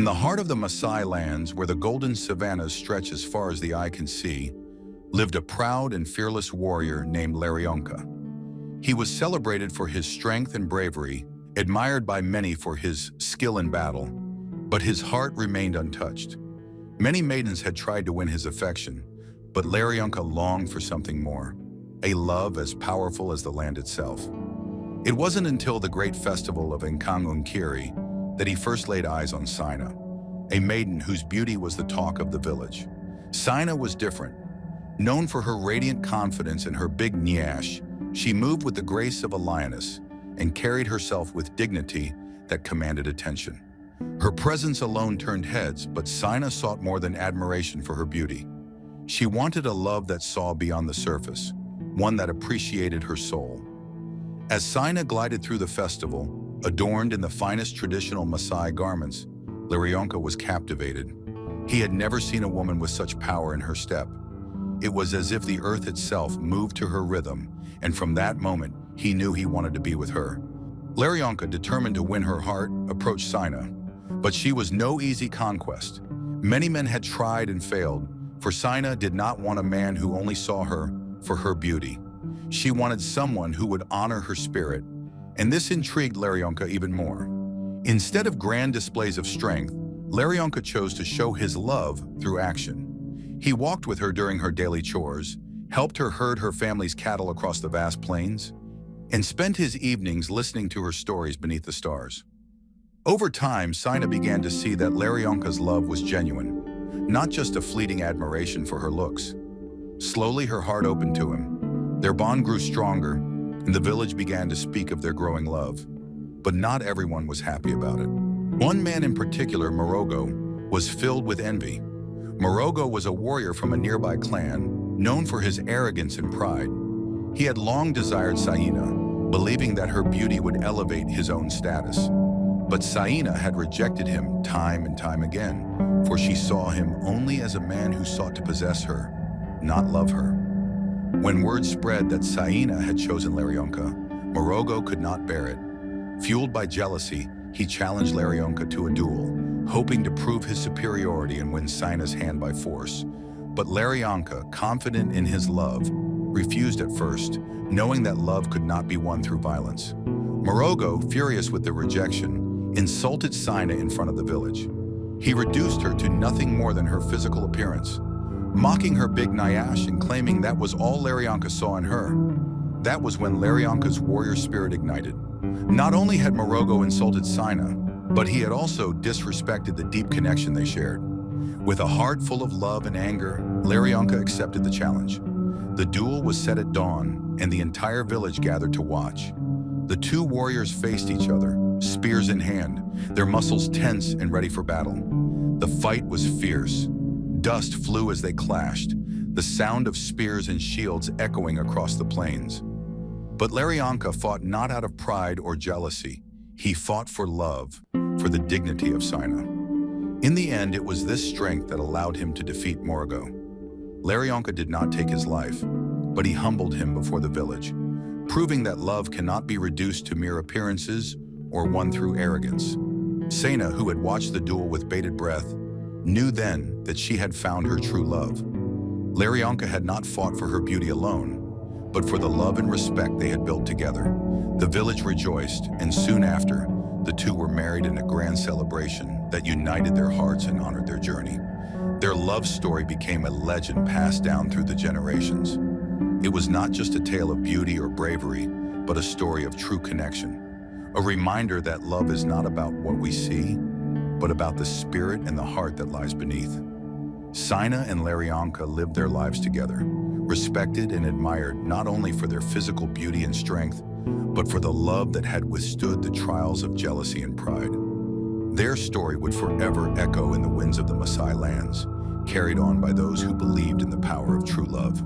In the heart of the Maasai lands, where the golden savannas stretch as far as the eye can see, lived a proud and fearless warrior named Larionka. He was celebrated for his strength and bravery, admired by many for his skill in battle, but his heart remained untouched. Many maidens had tried to win his affection, but Larionka longed for something more, a love as powerful as the land itself. It wasn't until the great festival of Nkangungkiri that he first laid eyes on Sina, a maiden whose beauty was the talk of the village. Sina was different. Known for her radiant confidence and her big Nyash, she moved with the grace of a lioness and carried herself with dignity that commanded attention. Her presence alone turned heads, but Sina sought more than admiration for her beauty. She wanted a love that saw beyond the surface, one that appreciated her soul. As Sina glided through the festival, adorned in the finest traditional Maasai garments, Larionka was captivated. He had never seen a woman with such power in her step. It was as if the earth itself moved to her rhythm, and from that moment, he knew he wanted to be with her. Larionka, determined to win her heart, approached Sina, but she was no easy conquest. Many men had tried and failed, for Sina did not want a man who only saw her for her beauty. She wanted someone who would honor her spirit, and this intrigued Larionka even more. Instead of grand displays of strength, Larionka chose to show his love through action. He walked with her during her daily chores, helped her herd her family's cattle across the vast plains, and spent his evenings listening to her stories beneath the stars. Over time, Sina began to see that Larionka's love was genuine, not just a fleeting admiration for her looks. Slowly, her heart opened to him. Their bond grew stronger, and the village began to speak of their growing love. But not everyone was happy about it. One man in particular, Morogo, was filled with envy. Morogo was a warrior from a nearby clan, known for his arrogance and pride. He had long desired Sina, believing that her beauty would elevate his own status. But Sina had rejected him time and time again, for she saw him only as a man who sought to possess her, not love her. When word spread that Sina had chosen Larionka, Morogo could not bear it. Fueled by jealousy, he challenged Larionka to a duel, hoping to prove his superiority and win Sina's hand by force. But Larionka, confident in his love, refused at first, knowing that love could not be won through violence. Morogo, furious with the rejection, insulted Sina in front of the village. He reduced her to nothing more than her physical appearance, mocking her big Nyash and claiming that was all Larionka saw in her. That was when Larionka's warrior spirit ignited. Not only had Morogo insulted Sina, but he had also disrespected the deep connection they shared. With a heart full of love and anger, Larionka accepted the challenge. The duel was set at dawn, and the entire village gathered to watch. The two warriors faced each other, spears in hand, their muscles tense and ready for battle. The fight was fierce. Dust flew as they clashed, the sound of spears and shields echoing across the plains. But Larionka fought not out of pride or jealousy. He fought for love, for the dignity of Sina. In the end, it was this strength that allowed him to defeat Morogo. Larionka did not take his life, but he humbled him before the village, proving that love cannot be reduced to mere appearances or won through arrogance. Sina, who had watched the duel with bated breath, knew then that she had found her true love. Larionka had not fought for her beauty alone, but for the love and respect they had built together. The village rejoiced, and soon after, the two were married in a grand celebration that united their hearts and honored their journey. Their love story became a legend passed down through the generations. It was not just a tale of beauty or bravery, but a story of true connection. A reminder that love is not about what we see, but about the spirit and the heart that lies beneath. Sina and Larionka lived their lives together, respected and admired not only for their physical beauty and strength, but for the love that had withstood the trials of jealousy and pride. Their story would forever echo in the winds of the Maasai lands, carried on by those who believed in the power of true love.